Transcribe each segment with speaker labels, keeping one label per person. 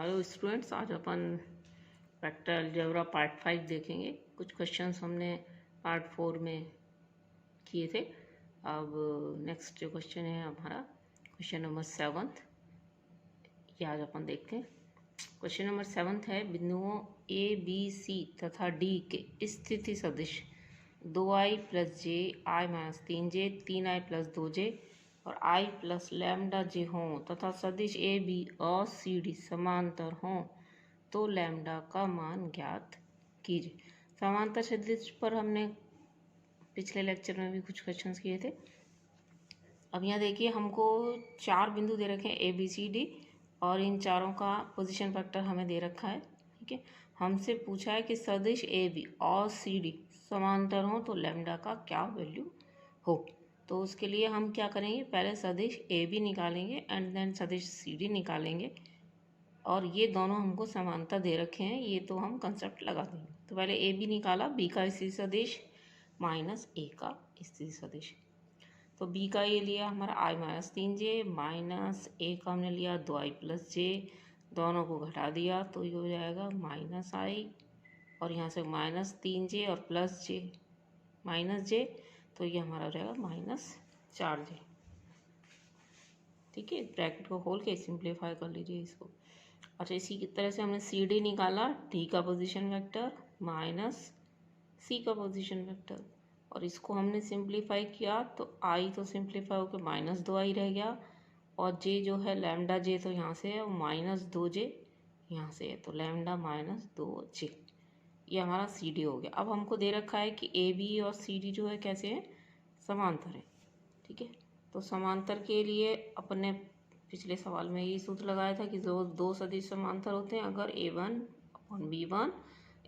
Speaker 1: Hello students, आज अपन vector algebra part 5 देखेंगे। कुछ क्वेश्चंस हमने पार्ट 4 में किए थे। अब नेक्स्ट जो क्वेश्चन है हमारा क्वेश्चन नंबर 7, ये आज अपन देखते हैं। क्वेश्चन नंबर 7 है, बिंदुओं ए बी सी तथा डी के स्थिति सदिश 2i + j i - 3j 3i + 2j और i प्लस लैम्डा जे हों तथा सदिश ए बी और सी डी समांतर हों तो लैम्डा का मान ज्ञात कीजिए। समांतर सदिश पर हमने पिछले लेक्चर में भी कुछ क्वेश्चंस किए थे। अब यहाँ देखिए, हमको 4 बिंदु दे रखे हैं ए बी सी डी और इन चारों का पोजीशन वेक्टर हमें दे रखा है। ठीक है, हमसे पूछा है कि सदिश ए बी और सी डी समांतर हों तो लैम्डा का क्या वैल्यू हो। तो उसके लिए हम क्या करेंगे, पहले सदिश ए बी निकालेंगे एंड देन सदिश सी डी निकालेंगे। और ये दोनों हमको समांतर दे रखे हैं, ये तो हम कंसेप्ट लगा देंगे। तो पहले ए बी निकाला, बी का स्थिति सदिश माइनस ए का स्थिति सदिश। तो बी का ये लिया हमारा i - 3j माइनस ए का हमने लिया 2i + j, दोनों को घटा दिया तो ये हो जाएगा -i और यहाँ से -3j और +j -j, तो ये हमारा हो जाएगा -4j। ठीक है, ब्रैकेट को खोल के सिंप्लीफाई कर लीजिए इसको। अच्छा, इसी की तरह से हमने सी डी निकाला, डी का पोजीशन वेक्टर माइनस सी का पोजीशन वेक्टर, और इसको हमने सिंप्लीफाई किया तो आई तो सिंप्लीफाई होकर -2i रह गया और जे जो है लैम्डा जे तो यहाँ से है, -2j यहाँ से है, तो लैम्डा -2j ये हमारा सी डी हो गया। अब हमको दे रखा है कि ए बी और सी डी जो है कैसे हैं, समांतर है। ठीक है, तो समांतर के लिए अपने पिछले सवाल में ये सूत्र लगाया था कि जो दो सदिश समांतर होते हैं, अगर a1/b1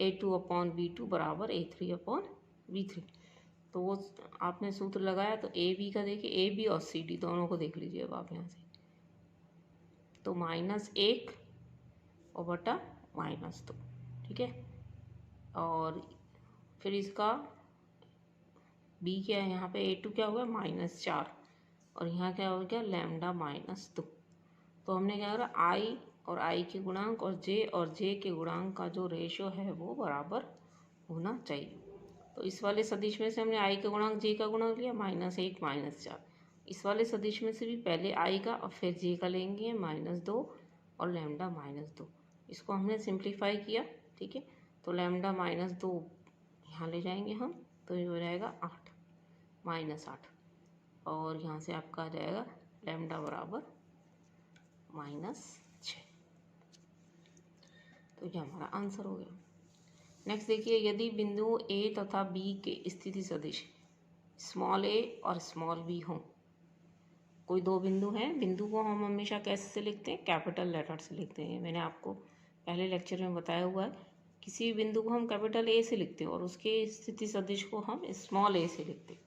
Speaker 1: a2/b2 बराबर a3/b3, तो वो आपने सूत्र लगाया। तो ए बी का देखिए, ए बी और सी डी दोनों को देख लीजिए अब आप यहाँ से, तो -1 और बटा -2। ठीक है, और फिर इसका बी क्या है, यहाँ पे a2 क्या हुआ -4 और यहाँ क्या हो गया लैम्डा -2। तो हमने क्या करा, i और i के गुणांक और j के गुणांक का जो रेशो है वो बराबर होना चाहिए। तो इस वाले सदिश में से हमने i का गुणांक j का गुणांक लिया -1 -4। इस वाले सदिश में से भी पहले i का और फिर j का लेंगे -2 और लैम्डा -2। इसको हमने सिंप्लीफाई किया। ठीक है, तो लैम्डा -2 यहाँ ले जाएंगे हम, तो ये हो जाएगा 8 और यहाँ से आपका आ जाएगा लैम्डा बराबर -6। तो ये हमारा आंसर हो गया। नेक्स्ट देखिए, यदि बिंदु ए तथा बी के स्थिति सदिश स्मॉल ए और स्मॉल बी हों। कोई दो बिंदु हैं, बिंदु को हम हमेशा कैसे से लिखते हैं, कैपिटल लेटर से लिखते हैं। मैंने आपको पहले लेक्चर में बताया हुआ है, किसी बिंदु को हम कैपिटल ए से लिखते हैं और उसके स्थिति सदिश को हम स्मॉल ए से लिखते हैं।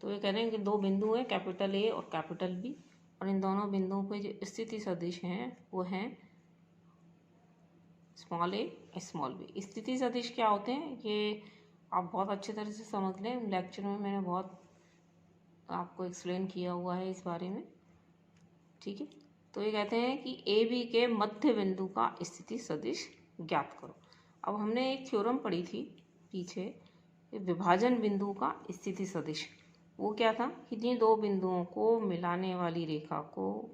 Speaker 1: तो ये कह रहे हैं कि दो बिंदु हैं, कैपिटल ए और कैपिटल बी, और इन दोनों बिंदुओं के जो स्थिति सदिश हैं वो हैं स्मॉल ए स्मॉल बी। स्थिति सदिश क्या होते हैं, ये आप बहुत अच्छे तरह से समझ लें, लेक्चर में मैंने बहुत आपको एक्सप्लेन किया हुआ है इस बारे में। ठीक है, तो ये कहते हैं कि ए बी के मध्य बिंदु का स्थिति सदिश ज्ञात करो। अब हमने एक थ्योरम पढ़ी थी पीछे, विभाजन बिंदु का स्थिति सदिश। वो क्या था कि जिन दो बिंदुओं को मिलाने वाली रेखा को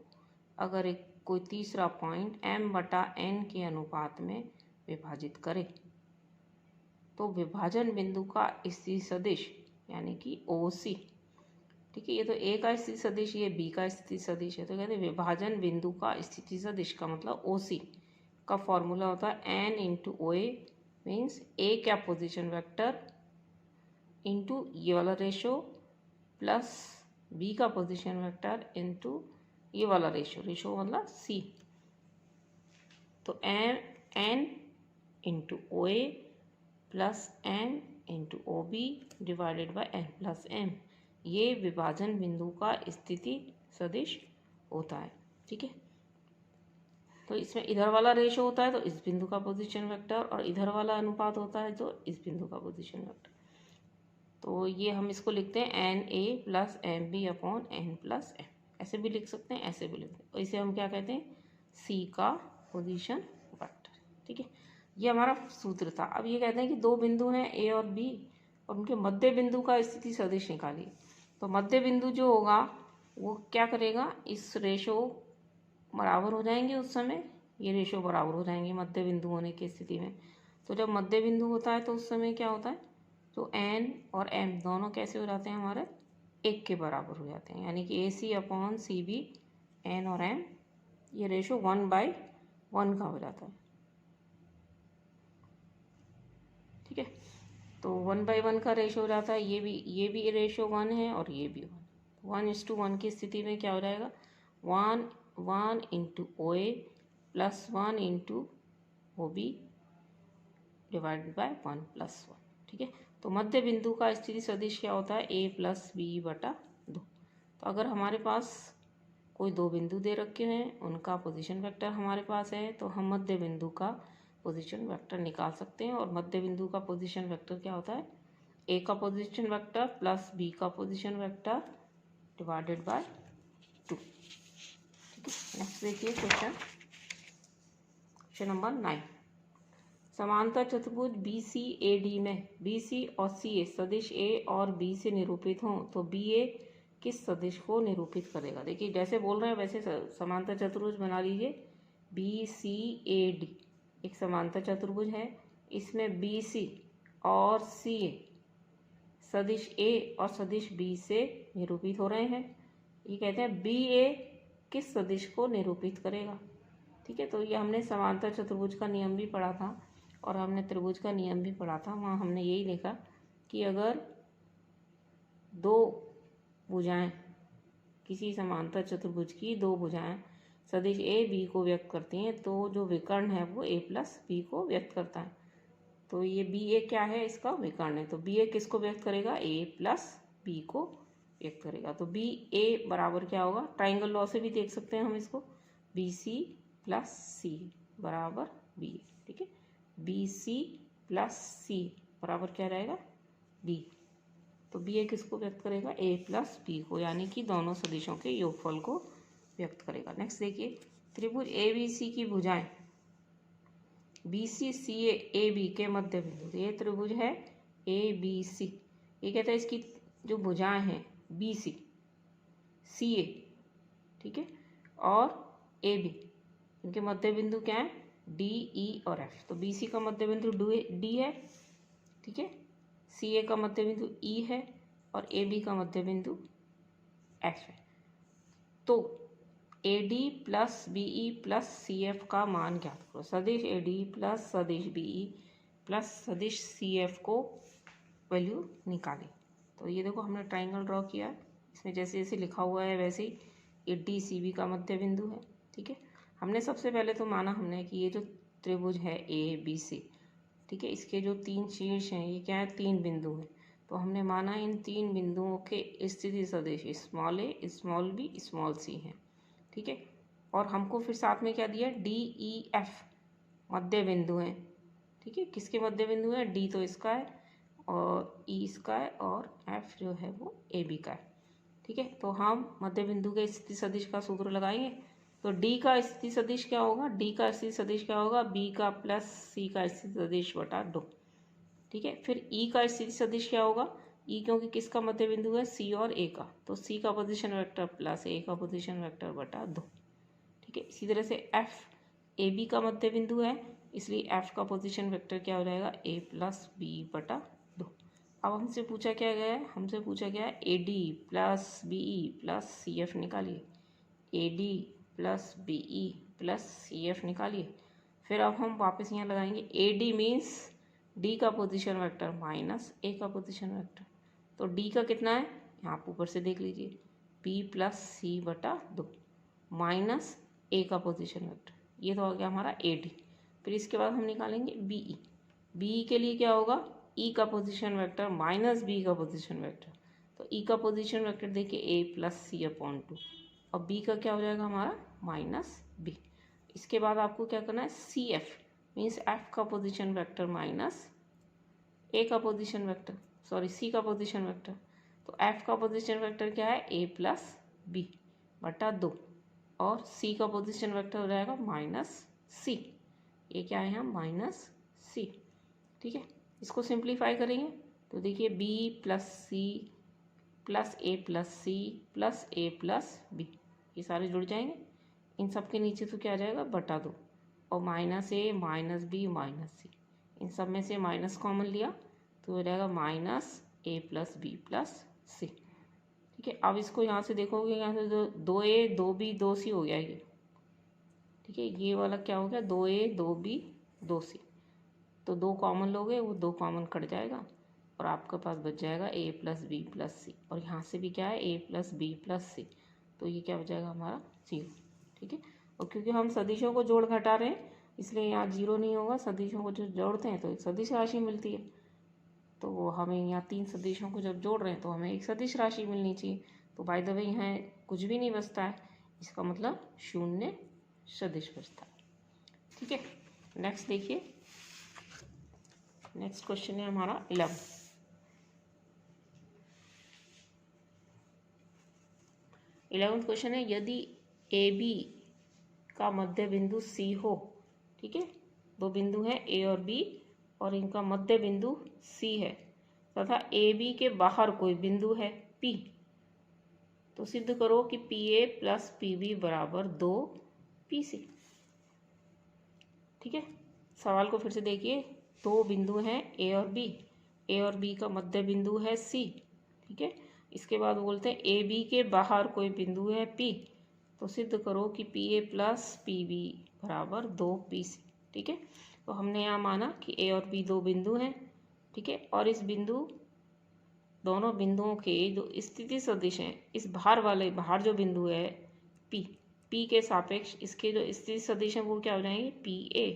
Speaker 1: अगर एक कोई तीसरा पॉइंट m/n के अनुपात में विभाजित करे तो विभाजन बिंदु का स्थिति सदिश यानी कि OC। ठीक है, ये तो ए का स्थिति सदिश, ये बी का स्थिति सदिश है, तो कहते हैं विभाजन बिंदु का स्थिति सदिश का मतलब OC का फॉर्मूला होता है n × OA, मीन्स ए क्या पोजीशन वेक्टर इंटू ये वाला रेशो प्लस बी का पोजीशन वेक्टर इंटू ये वाला रेशो मतलब सी। तो n × OA plus n × OB divided by n plus m, ये विभाजन बिंदु का स्थिति सदिश होता है। ठीक है, तो इसमें इधर वाला रेशो होता है तो इस बिंदु का पोजीशन वेक्टर, और इधर वाला अनुपात होता है तो इस बिंदु का पोजीशन वेक्टर। तो ये हम इसको लिखते हैं NA + MB/n + m, ऐसे भी लिख सकते हैं, ऐसे भी लिखते हैं। तो इसे हम क्या कहते हैं, C का पोजीशन ठीक है, ये हमारा सूत्र था। अब ये कहते हैं कि दो बिंदु हैं ए और बी और उनके मध्य बिंदु का स्थिति सदिश निकालिए। तो मध्य बिंदु जो होगा वो क्या करेगा, इस रेशो बराबर हो जाएंगे, उस समय ये रेशो बराबर हो जाएंगे मध्य बिंदु होने की स्थिति में। तो जब मध्य बिंदु होता है तो उस समय क्या होता है, तो एन और एम दोनों कैसे हो जाते हैं हमारे, एक के बराबर हो जाते हैं, यानी कि ए सी अपॉन सी बी, एन और एम ये रेशो 1/1 का हो जाता है। ठीक है, तो 1/1 का रेशो हो जाता है, ये भी रेशो 1 है और ये भी 1:1 की स्थिति में क्या हो जाएगा, 1 into O A plus 1 into O B divided by 1+1। ठीक है, तो मध्य बिंदु का स्थिति सदिश क्या होता है, a प्लस बी बटा 2। तो अगर हमारे पास कोई दो बिंदु दे रखे हैं, उनका पोजीशन वेक्टर हमारे पास है, तो हम मध्य बिंदु का पोजीशन वेक्टर निकाल सकते हैं। और मध्य बिंदु का पोजीशन वेक्टर क्या होता है, a का पोजीशन वेक्टर प्लस b का पोजीशन वेक्टर डिवाइडेड बाय 2। ठीक है, नेक्स्ट देखिए क्वेश्चन नंबर 9। समांतर चतुर्भुज बी सी ए डी में बी सी और सी ए सदिश ए और बी से निरूपित हों तो बी ए किस सदिश को निरूपित करेगा। देखिए जैसे बोल रहे हैं वैसे समांतर चतुर्भुज बना लीजिए। बी सी ए डी एक समांतर चतुर्भुज है, इसमें बी सी और सी ए सदिश ए और सदिश बी से निरूपित हो रहे हैं। ये कहते हैं बी ए किस सदिश को निरूपित करेगा। ठीक है, तो ये हमने समांतर चतुर्भुज का नियम भी पढ़ा था और हमने त्रिभुज का नियम भी पढ़ा था। वहाँ हमने यही लिखा कि अगर दो भुजाएं, किसी समांतर चतुर्भुज की दो भुजाएं सदिश ए बी को व्यक्त करती हैं तो जो विकर्ण है वो ए प्लस बी को व्यक्त करता है। तो ये बी ए क्या है, इसका विकर्ण है। तो बी ए किसको व्यक्त करेगा, ए प्लस बी को व्यक्त करेगा। तो बी ए बराबर क्या होगा, ट्राइंगल लॉ से भी देख सकते हैं हम इसको, बी सी प्लस सी बराबर बी ए। ठीक है, बी सी प्लस सी बराबर क्या रहेगा, बी। तो बी ए किसको व्यक्त करेगा, ए प्लस बी को, यानी कि दोनों सदिशों के योगफल को व्यक्त करेगा। नेक्स्ट देखिए, त्रिभुज ए बी सी की भुजाएं B C C A B के मध्य बिंदु। ये त्रिभुज है ए बी सी, ये कहता है इसकी जो भुजाएं हैं बी सी सी ए, ठीक है, और ए बी, इनके मध्य बिंदु क्या है, डी ई और एफ। तो बी सी का मध्य बिंदु डी है, ठीक है, सी ए का मध्य बिंदु ई है और ए बी का मध्य बिंदु एफ है। तो A D plus B E plus C F का मान ज्ञात करो। सदिश ए डी प्लस सदिश बी ई प्लस सदिश सी एफ को वैल्यू निकालें। तो ये देखो हमने ट्राइंगल ड्रॉ किया, इसमें जैसे जैसे लिखा हुआ है वैसे ही ए डी सी बी का मध्य बिंदु है। ठीक है, हमने सबसे पहले तो माना हमने कि ये जो त्रिभुज है ए बी सी, ठीक है, इसके जो तीन शीर्ष हैं ये क्या है, तीन बिंदु हैं। तो हमने माना इन तीन बिंदुओं के स्थिति सदिश स्मॉल ए स्मॉल बी स्मॉल सी हैं। ठीक है, और हमको फिर साथ में क्या दिया, डी ई एफ मध्य बिंदु हैं। ठीक है, किसके मध्य बिंदु है, डी तो इसका है और ई इसका है और एफ जो है वो ए बी का है। ठीक है, तो हम मध्य बिंदु के स्थिति सदिश का सूत्र लगाएंगे। तो डी का स्थिति सदिश क्या होगा, डी का स्थिति सदिश क्या होगा, बी का प्लस सी का स्थिति सदिश बटा 2। ठीक है, फिर ई का स्थिति सदिश क्या होगा, ई क्योंकि किसका मध्य बिंदु है, सी और ए का, तो सी का पोजीशन वेक्टर प्लस ए का पोजीशन वेक्टर बटा 2। ठीक है, इसी तरह से एफ ए बी का मध्य बिंदु है, इसलिए एफ का पोजीशन वेक्टर क्या हो जाएगा, ए प्लस बी बटा 2। अब हमसे पूछा क्या गया है, हमसे पूछा गया है A D plus B E plus C F निकालिए। A D plus B E plus C F निकालिए। फिर अब हम वापस यहाँ लगाएंगे, ए डी मीन्स डी का पोजीशन वेक्टर माइनस ए का पोजीशन वेक्टर। तो डी का कितना है, यहाँ आप ऊपर से देख लीजिए, बी प्लस सी बटा 2 माइनस ए का पोजीशन वेक्टर, ये तो हो गया हमारा ए डी। फिर इसके बाद हम निकालेंगे बी ई। बी ई के लिए क्या होगा, ई का पोजीशन वेक्टर माइनस बी का पोजीशन वेक्टर। तो ई का पोजीशन वेक्टर देखिए ए प्लस सी अपॉन 2 और बी का क्या हो जाएगा हमारा माइनस बी। इसके बाद आपको क्या करना है, सी एफ मीन्स एफ का पोजीशन वेक्टर माइनस ए का पोजीशन वेक्टर, सॉरी सी का पोजीशन वेक्टर। तो एफ का पोजीशन वेक्टर क्या है, ए प्लस बी बटा 2 और सी का पोजीशन वेक्टर हो जाएगा माइनस सी। ये क्या है हम माइनस सी। ठीक है, इसको सिंप्लीफाई करेंगे तो देखिए बी प्लस सी प्लस ए प्लस सी प्लस ए प्लस बी, ये सारे जुड़ जाएंगे। इन सब के नीचे तो क्या आ जाएगा बटा 2 और माइनस ए माइनस बी माइनस सी, इन सब में से माइनस कॉमन लिया तो हो जाएगा माइनस ए प्लस बी प्लस सी। ठीक है, अब इसको यहाँ से देखोगे, यहाँ से 2a 2b 2c हो गया ये। ठीक है, ये वाला क्या हो गया 2a 2b 2c, तो 2 कॉमन लोगे वो 2 कॉमन कट जाएगा और आपके पास बच जाएगा a प्लस बी प्लस सी, और यहाँ से भी क्या है a प्लस बी प्लस सी, तो ये क्या बच जाएगा हमारा 0। ठीक है, और क्योंकि हम सदिशों को जोड़ घटा रहे हैं इसलिए यहाँ 0 नहीं होगा, सदिशों को जो जोड़ते हैं तो एक सदिश राशि मिलती है, तो हमें यहाँ 3 सदिशों को जब जोड़ रहे हैं तो हमें एक सदिश राशि मिलनी चाहिए। तो बाय द वे यहाँ कुछ भी नहीं बचता है, इसका मतलब 0 सदिश बचता है। ठीक है, नेक्स्ट देखिए, नेक्स्ट क्वेश्चन है हमारा 11th क्वेश्चन है, यदि ए बी का मध्य बिंदु सी हो, ठीक है, 2 बिंदु हैं ए और बी और इनका मध्य बिंदु सी है तथा ए बी के बाहर कोई बिंदु है पी, तो सिद्ध करो कि P A plus P B बराबर 2 पी सी। ठीक है, सवाल को फिर से देखिए, 2 बिंदु हैं ए और बी का मध्य बिंदु है सी। ठीक है, इसके बाद बोलते हैं ए बी के बाहर कोई बिंदु है पी, तो सिद्ध करो कि P A plus P B बराबर 2 पी सी। ठीक है, तो हमने यहाँ माना कि ए और बी 2 बिंदु हैं। ठीक है, और इस दोनों बिंदुओं के जो स्थिति सदिश हैं, इस बाहर जो बिंदु है पी के सापेक्ष इसके जो स्थिति सदिश हैं वो क्या हो जाएंगे पी ए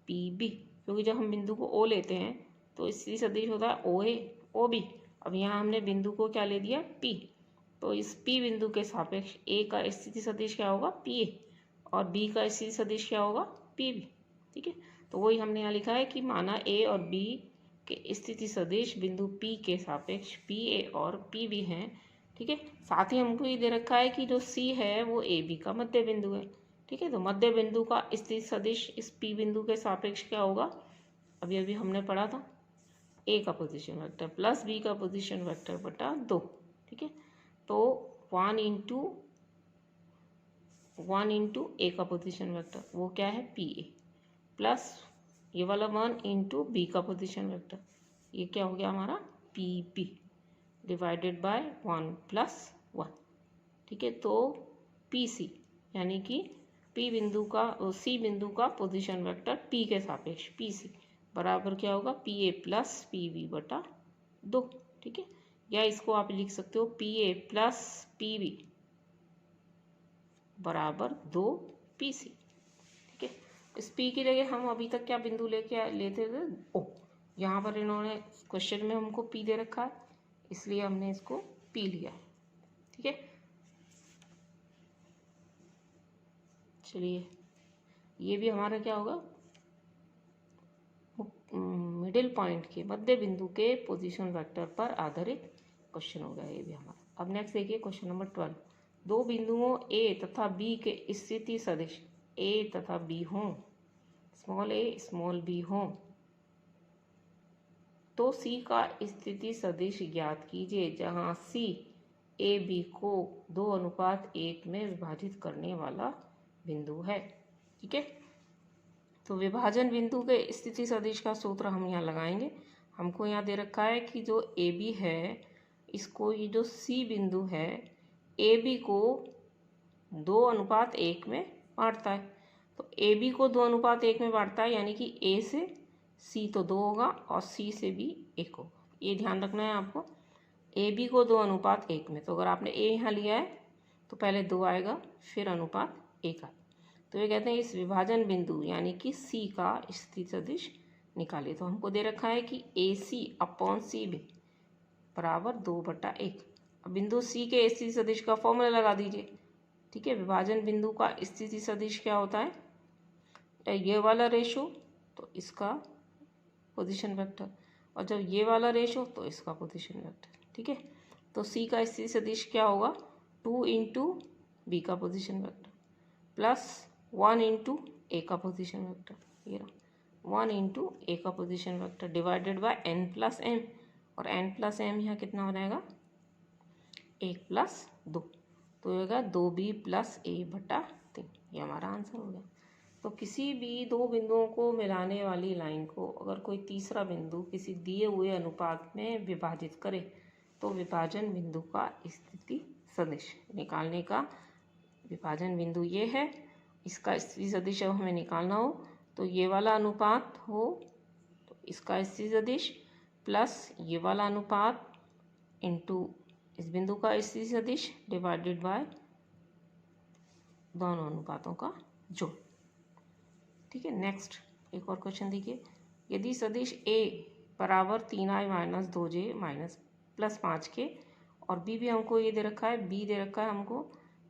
Speaker 1: पी बी, क्योंकि जब हम बिंदु को ओ लेते हैं तो स्थिति सदिश होता है ओ ए ओ बी। अब यहाँ हमने बिंदु को क्या ले दिया पी, तो इस पी बिंदु के सापेक्ष ए का स्थिति सदिश क्या होगा पी ए और बी का स्थिति सदिश क्या होगा पी बी। ठीक है, तो वही हमने यहाँ लिखा है कि माना ए और बी के स्थिति सदिश बिंदु पी के सापेक्ष पी ए और पी बी हैं। ठीक है, साथ ही हमको ये दे रखा है कि जो सी है वो ए बी का मध्य बिंदु है। ठीक है, तो मध्य बिंदु का स्थिति सदिश इस पी बिंदु के सापेक्ष क्या होगा, अभी अभी हमने पढ़ा था ए का पोजीशन वेक्टर प्लस बी का पोजीशन वेक्टर बटा 2। ठीक है, तो 1 इंटू ए का पोजीशन वेक्टर वो क्या है पी ए प्लस ये वाला 1 इंटू बी का पोजीशन वेक्टर, ये क्या हो गया हमारा P B divided by 1 plus 1। ठीक है, तो पी सी यानी कि सी बिंदु का पोजीशन वेक्टर पी के सापेक्ष पी सी बराबर क्या होगा P A plus P B बटा 2। ठीक है, या इसको आप लिख सकते हो P A plus P B बराबर 2 पी सी। ठीक है, इस पी की जगह हम अभी तक क्या बिंदु लेते थे ओ, यहाँ पर इन्होंने क्वेश्चन में हमको पी दे रखा है इसलिए हमने इसको पी लिया। ठीक है, चलिए ये भी हमारा क्या होगा मिडिल पॉइंट के मध्य बिंदु के पोजीशन वेक्टर पर आधारित क्वेश्चन होगा ये भी हमारा। अब नेक्स्ट देखिए क्वेश्चन नंबर 12, 2 बिंदुओं ए तथा बी के स्थिति सदिश ए तथा बी हों, स्मॉल ए स्मॉल बी हों, तो सी का स्थिति सदिश ज्ञात कीजिए जहां सी ए बी को 2:1 में विभाजित करने वाला बिंदु है। ठीक है, तो विभाजन बिंदु के स्थिति सदिश का सूत्र हम यहाँ लगाएंगे। हमको यहाँ दे रखा है कि जो ए बी है इसको ये जो सी बिंदु है ए बी को 2:1 में बांटता है, तो ए बी को 2:1 में बांटता है यानी कि ए से सी तो 2 होगा और सी से भी 1 होगा, ये ध्यान रखना है आपको। ए बी को 2:1 में, तो अगर आपने ए यहाँ लिया है तो पहले 2 आएगा फिर अनुपात 1 आएगा, तो ये कहते हैं इस विभाजन बिंदु यानी कि सी का स्थिति सदिश निकालिए। तो हमको दे रखा है कि ए सी अपॉन सी बी बराबर 2/1। अब बिंदु सी के स्थिति सदिश का फॉर्मूला लगा दीजिए। ठीक है, विभाजन बिंदु का स्थिति सदिश क्या होता है, ये वाला रेशो तो इसका पोजीशन वेक्टर, और जब ये वाला रेशो तो इसका पोजीशन वेक्टर। ठीक है, तो सी का स्थिति सदिश क्या होगा 2 इंटू बी का position vector plus 1 into A का पोजीशन वेक्टर। ये रहा 1 इंटू ए का position vector divided by n plus M, और n प्लस एम यहाँ कितना हो जाएगा 1 प्लस 2, तो होगा 2b प्लस a बटा 3। ये हमारा आंसर हो गया। तो किसी भी दो बिंदुओं को मिलाने वाली लाइन को अगर कोई तीसरा बिंदु किसी दिए हुए अनुपात में विभाजित करे तो विभाजन बिंदु का स्थिति सदिश निकालने का विभाजन बिंदु ये है, इसका स्थिति सदिश हमें निकालना हो तो ये वाला अनुपात हो तो इसका स्थिति सदिश प्लस ये वाला अनुपात इंटू इस बिंदु का स्थिति सदिश डिवाइडेड बाय दोनों अनुपातों का जोड़। ठीक है, नेक्स्ट एक और क्वेश्चन देखिए। यदि सदिश a बराबर 3i minus 2j minus plus 5 के और b भी हमको ये दे रखा है, b दे रखा है हमको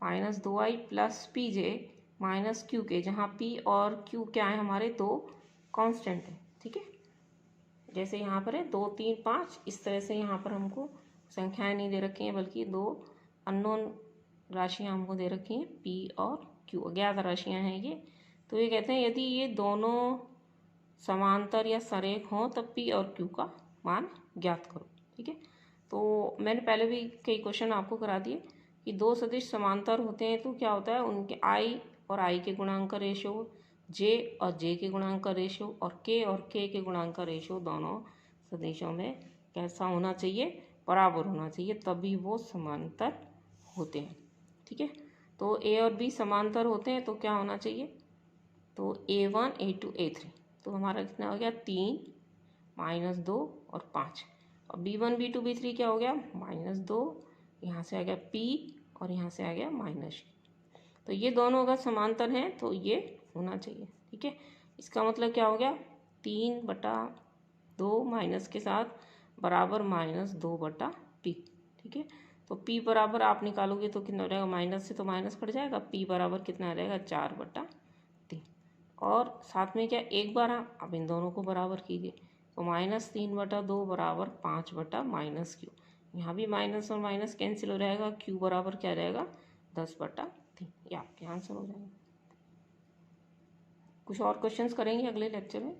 Speaker 1: minus 2i plus pj minus q के, जहाँ p और q क्या है हमारे दो कांस्टेंट है। ठीक है, जैसे यहाँ पर है 2 3 5, इस तरह से यहाँ पर हमको संख्याएं नहीं दे रखी हैं बल्कि दो अननोन राशियाँ हमको दे रखी हैं p और q, अज्ञात राशियाँ हैं ये। तो ये कहते हैं यदि ये दोनों समांतर या सरेख हों तब p और q का मान ज्ञात करो। ठीक है, तो मैंने पहले भी कई क्वेश्चन आपको करा दिए कि दो सदिश समांतर होते हैं तो क्या होता है उनके i और i के गुणांक का रेशो, j और j के गुणांक का रेशो और k और k के गुणांक का रेशो दोनों सदिशों में कैसा होना चाहिए, बराबर होना चाहिए, तभी वो समांतर होते हैं। ठीक है, तो a और b समांतर होते हैं तो क्या होना चाहिए, तो a1 a2 a3, तो हमारा कितना हो गया 3 माइनस 2 और 5, और b1 b2 b3 क्या हो गया माइनस 2, यहाँ से आ गया p और यहाँ से आ गया माइनस। तो ये दोनों अगर समांतर हैं तो ये होना चाहिए। ठीक है, इसका मतलब क्या हो गया 3/2 माइनस के साथ बराबर माइनस 2/p। ठीक है, तो p बराबर आप निकालोगे तो कितना हो जाएगा, माइनस से तो माइनस कट जाएगा, p बराबर कितना आ जाएगा 4/3, और साथ में क्या एक बार अब इन दोनों को बराबर कीजिए तो -3/2 बराबर 5/-q, यहाँ भी माइनस और माइनस कैंसिल हो जाएगा, q बराबर क्या रहेगा 10/3। ये आपके आंसर हो जाएगा। कुछ और क्वेश्चंस करेंगे अगले लेक्चर में।